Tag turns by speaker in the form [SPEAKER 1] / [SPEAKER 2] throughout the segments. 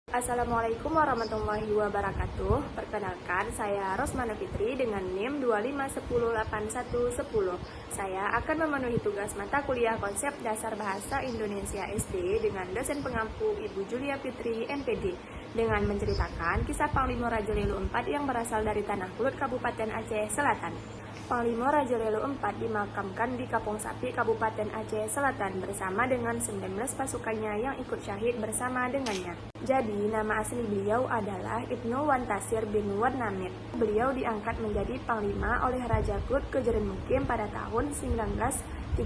[SPEAKER 1] Assalamualaikum warahmatullahi wabarakatuh. Perkenalkan, saya Rosmana Fitri dengan NIM 2510810. Saya akan memenuhi tugas mata kuliah konsep dasar bahasa Indonesia SD dengan dosen pengampu Ibu Julia Fitri, MPD, dengan menceritakan kisah Panglima Raja Lelu IV yang berasal dari Tanah Kulut, Kabupaten Aceh Selatan. Panglima Raja Lelu IV dimakamkan di Kampung Sapi, Kabupaten Aceh Selatan bersama dengan 19 pasukannya yang ikut syahid bersama dengannya. Jadi, nama asli beliau adalah Ibnu Wantasir bin Warnamit. Beliau diangkat menjadi panglima oleh Raja Klut Kejerenmukim pada tahun 1913,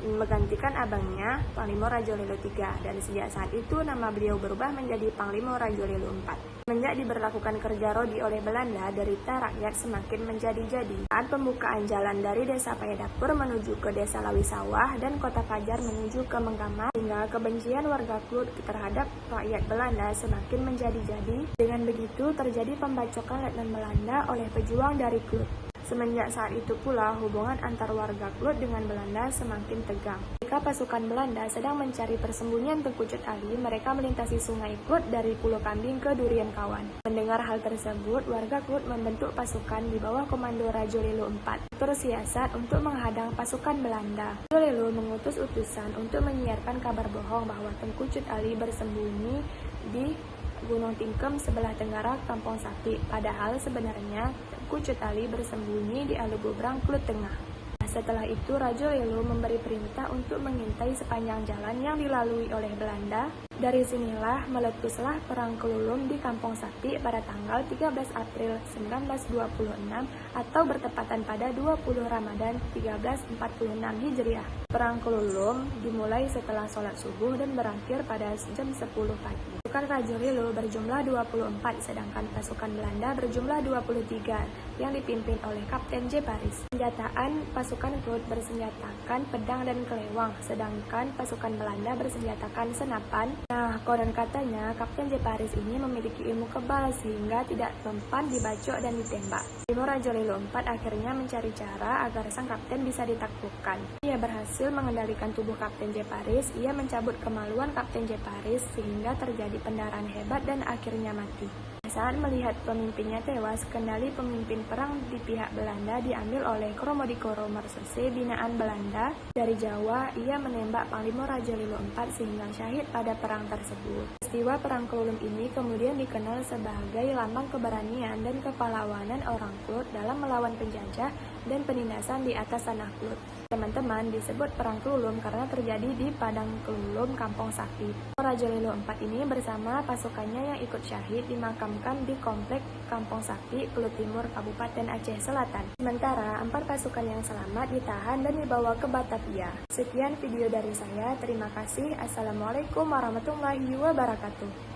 [SPEAKER 1] menggantikan abangnya Panglima Raja Lelu III, dan sejak saat itu nama beliau berubah menjadi Panglima Raja Lelu IV. Semenjak diberlakukan kerja rodi oleh Belanda, derita rakyat semakin menjadi-jadi. Saat pembukaan jalan dari desa Payadapur menuju ke desa Lawisawah dan kota Fajar menuju ke Mengkamar, hingga kebencian warga Klut terhadap rakyat Belanda semakin menjadi-jadi. Dengan begitu terjadi pembacokan letnan Belanda oleh pejuang dari Klut. Semenjak saat itu pula, hubungan antar warga Klut dengan Belanda semakin tegang. Ketika pasukan Belanda sedang mencari persembunyian Tengku Cut Ali, mereka melintasi sungai Klut dari Pulau Kambing ke Durian Kawan. Mendengar hal tersebut, warga Klut membentuk pasukan di bawah komando Raja Lelu IV, bersiasat untuk menghadang pasukan Belanda. Raja Lelu mengutus utusan untuk menyiarkan kabar bohong bahwa Tengku Cut Ali bersembunyi di Gunung Tingkem sebelah tenggara Kampung Sapi, padahal sebenarnya Tengku Cut Ali bersembunyi di Alugobrang, Klut Tengah. Setelah itu, Raja Lelu memberi perintah untuk mengintai sepanjang jalan yang dilalui oleh Belanda. Dari sinilah meletuslah Perang Kelulum di Kampung Sapi pada tanggal 13 April 1926 atau bertepatan pada 20 Ramadan 1346 Hijriah. Perang Kelulum dimulai setelah sholat subuh dan berakhir pada jam 10 pagi. Pasukan Raja Lelu berjumlah 24, sedangkan pasukan Belanda berjumlah 23 yang dipimpin oleh Kapten J. Paris. Senjataan pasukan Klut bersenjatakan pedang dan kelewang, sedangkan pasukan Belanda bersenjatakan senapan. Nah, konon katanya Kapten J. Paris ini memiliki ilmu kebal sehingga tidak mempan dibacok dan ditembak. Panglima Raja Lelu IV akhirnya mencari cara agar sang kapten bisa ditaklukkan. Ia berhasil mengendalikan tubuh Kapten J. Paris. Ia mencabut kemaluan Kapten J. Paris sehingga terjadi pendarahan hebat dan akhirnya mati. Saat melihat pemimpinnya tewas, kendali pemimpin perang di pihak Belanda diambil oleh Kromodikoro Marsose binaan Belanda. Dari Jawa, ia menembak Panglima Raja Lelu IV sehingga syahid pada perang tersebut. Peristiwa Perang Kelulum ini kemudian dikenal sebagai lambang keberanian dan kepahlawanan orang Klut dalam melawan penjajah dan penindasan di atas tanah Klut. Teman-teman, disebut Perang Kelulum karena terjadi di Padang Kelulum, Kampung Sapi. Raja Lelu IV ini bersama pasukannya yang ikut syahid dimakamkan di komplek Kampung Sapi, Klut Timur, Kabupaten Aceh Selatan. Sementara 4 pasukan yang selamat ditahan dan dibawa ke Batavia. Sekian video dari saya, terima kasih. Assalamualaikum warahmatullahi wabarakatuh.